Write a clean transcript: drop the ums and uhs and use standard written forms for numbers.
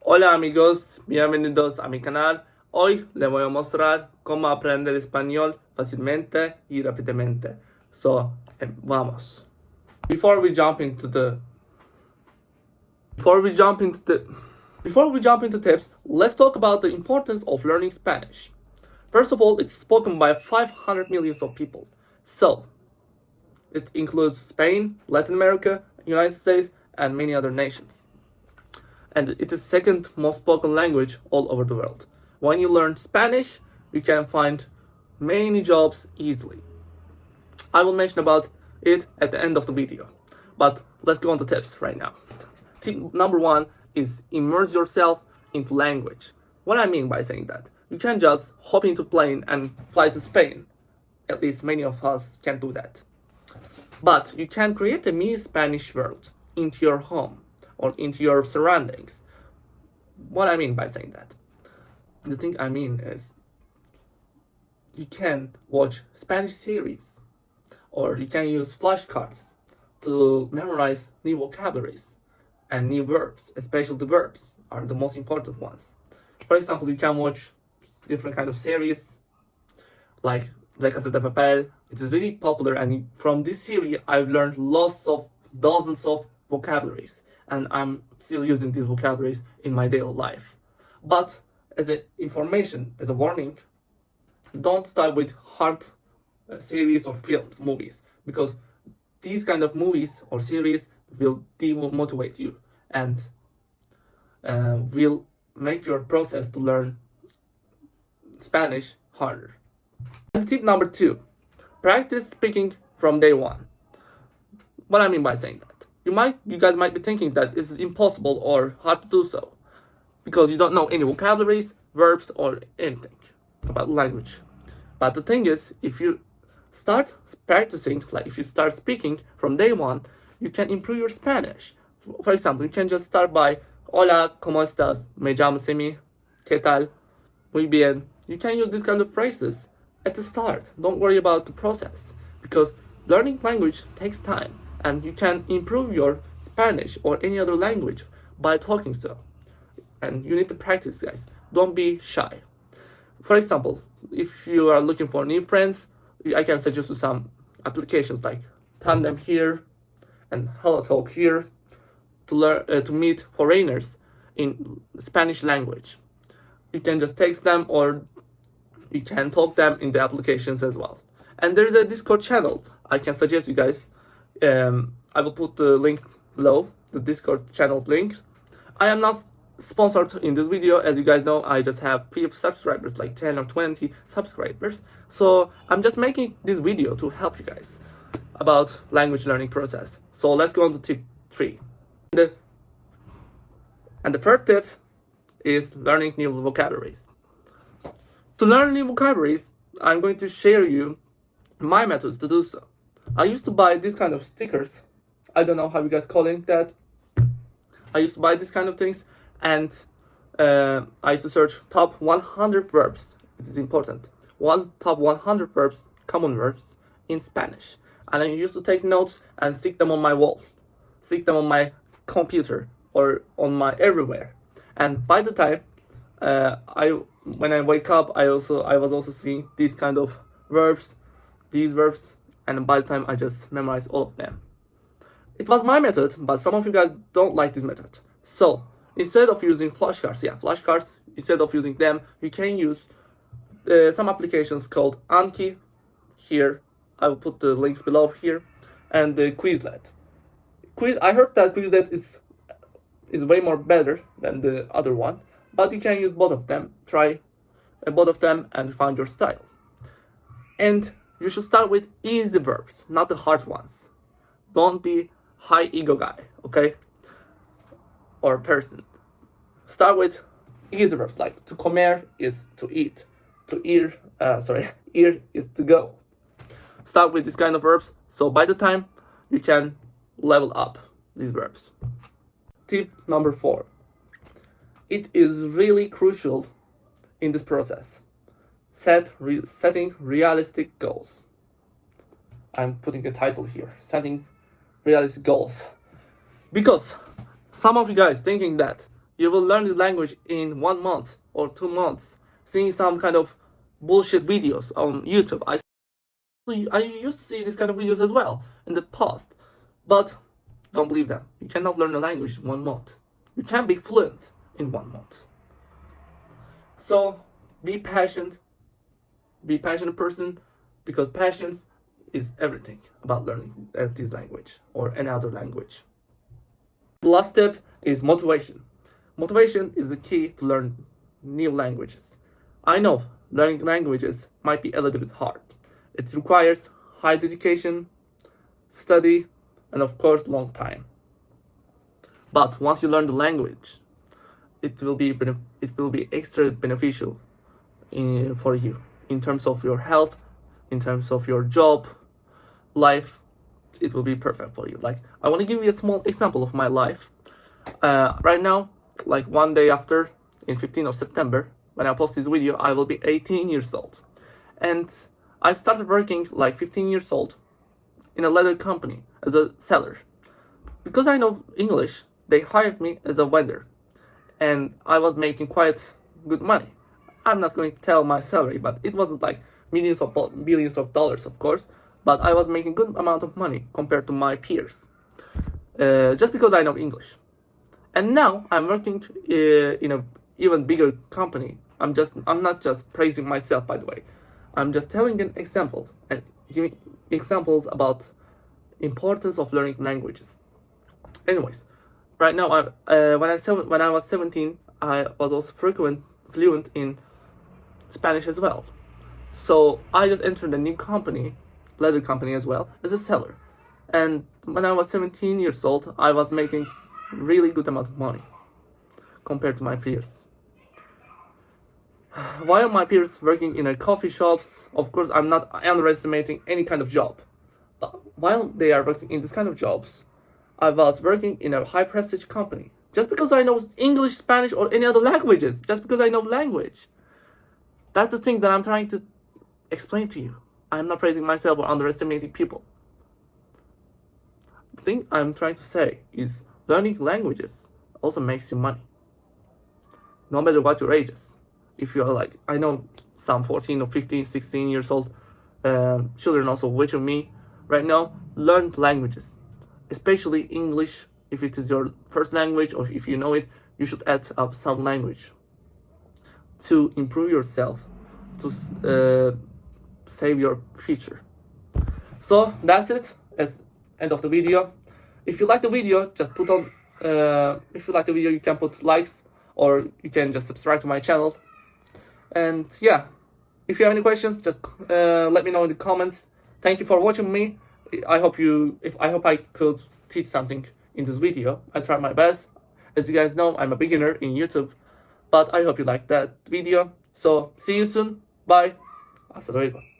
Hola amigos, bienvenidos a mi canal. Hoy les voy a mostrar cómo aprender español fácilmente y rápidamente. Vamos. Before we jump into tips, let's talk about the importance of learning Spanish. First of all, it's spoken by 500 million of people. So, it includes Spain, Latin America, United States, and many other nations. And it is second most spoken language all over the world. When you learn Spanish, you can find many jobs easily. I will mention about it at the end of the video. But let's go on to tips right now. Tip number 1 is immerse yourself into language. What I mean by saying that, you can't just hop into a plane and fly to Spain. At least many of us can do that. But you can create a mini Spanish world into your home or into your surroundings. What I mean by saying that, the thing I mean is you can watch Spanish series or you can use flashcards to memorize new vocabularies and new verbs, especially the verbs are the most important ones. For example, you can watch different kind of series like La Casa de Papel. It's really popular, and from this series I've learned dozens of vocabularies, and I'm still using these vocabularies in my daily life. But as an information, as a warning, don't start with hard series or movies, because these kind of movies or series will demotivate you and will make your process to learn Spanish harder. And tip number 2, practice speaking from day one. What I mean by saying that, you guys might be thinking that it's impossible or hard to do so because you don't know any vocabularies, verbs, or anything about language. But the thing is, if you start practicing, like if you start speaking from day one, you can improve your Spanish. For example, you can just start by Hola, ¿cómo estás? Me llamo Semih. ¿Qué tal? Muy bien. You can use these kind of phrases at the start. Don't worry about the process, because learning language takes time, and you can improve your Spanish or any other language by talking so. And you need to practice, guys. Don't be shy. For example, if you are looking for new friends, I can suggest you some applications like Tandem here and HelloTalk here to meet foreigners in Spanish language. You can just text them or you can talk them in the applications as well. And there's a Discord channel I can suggest you guys. I will put the link below, the Discord channel link. I am not sponsored in this video. As you guys know, I just have few subscribers, like 10 or 20 subscribers. So I'm just making this video to help you guys about language learning process. So let's go on to tip 3. And the third tip is learning new vocabularies. To learn new vocabularies, I'm going to share you my methods to do so. I used to buy these kind of stickers. I don't know how you guys calling that. I used to buy these kind of things, and I used to search top 100 verbs. It is important. Top 100 verbs, common verbs in Spanish. And I used to take notes and stick them on my wall, stick them on my computer or on my everywhere. And by the time when I wake up, I was also seeing these kind of verbs, and by the time I just memorized all of them. It was my method, but some of you guys don't like this method. So instead of using flashcards, instead of using them, you can use some applications called Anki. Here, I will put the links below here, and the Quizlet. I heard that Quizlet is way more better than the other one, but you can use both of them. Try both of them and find your style. And you should start with easy verbs, not the hard ones. Don't be high ego guy, okay? Or person. Start with easy verbs, like to comer is to eat, ir is to go. Start with this kind of verbs, so by the time you can level up these verbs. Tip number 4. It is really crucial in this process. Setting realistic goals. I'm putting a title here, setting realistic goals. Because some of you guys thinking that you will learn the language in 1 month or 2 months, seeing some kind of bullshit videos on YouTube. I used to see these kind of videos as well in the past, but don't believe them. You cannot learn the language in 1 month. You can be fluent in 1 month. So be passionate person, because passion is everything about learning this language or any other language. The last step is motivation. Motivation is the key to learn new languages. I know learning languages might be a little bit hard. It requires high dedication, study, and of course long time. But once you learn the language, it will be extra beneficial for you in terms of your health, in terms of your job, life. It will be perfect for you. Like, I want to give you a small example of my life. Right now, like one day after, in 15th of September, when I post this video, I will be 18 years old. And I started working like 15 years old in a leather company as a seller. Because I know English, they hired me as a vendor. And I was making quite good money. I'm not going to tell my salary, but it wasn't like billions of dollars, of course. But I was making good amount of money compared to my peers, just because I know English. And now I'm working in a even bigger company. I'm not just praising myself, by the way. I'm just telling an example and giving examples about importance of learning languages. Anyways, right now, when I was 17, I was also fluent in Spanish as well. So I just entered a new company, leather company as well, as a seller. And when I was 17 years old, I was making really good amount of money compared to my peers. While my peers working in a coffee shops, of course, I'm not underestimating any kind of job. But while they are working in this kind of jobs, I was working in a high prestige company. Just because I know English, Spanish, or any other languages, just because I know language. That's the thing that I'm trying to explain to you. I'm not praising myself or underestimating people. The thing I'm trying to say is learning languages also makes you money. No matter what your age is. If you are like, I know some 14 or 15, 16 years old children also watching me right now, learn languages. Especially English. If it is your first language or if you know it, you should add up some language to improve yourself, to save your future. So that's it. As end of the video. If you like the video, just put on. If you like the video, you can put likes, or you can just subscribe to my channel. And yeah, if you have any questions, just let me know in the comments. Thank you for watching me. I hope I could teach something in this video. I tried my best. As you guys know, I'm a beginner in YouTube, but I hope you liked that video. So see you soon. Bye. Hasta luego.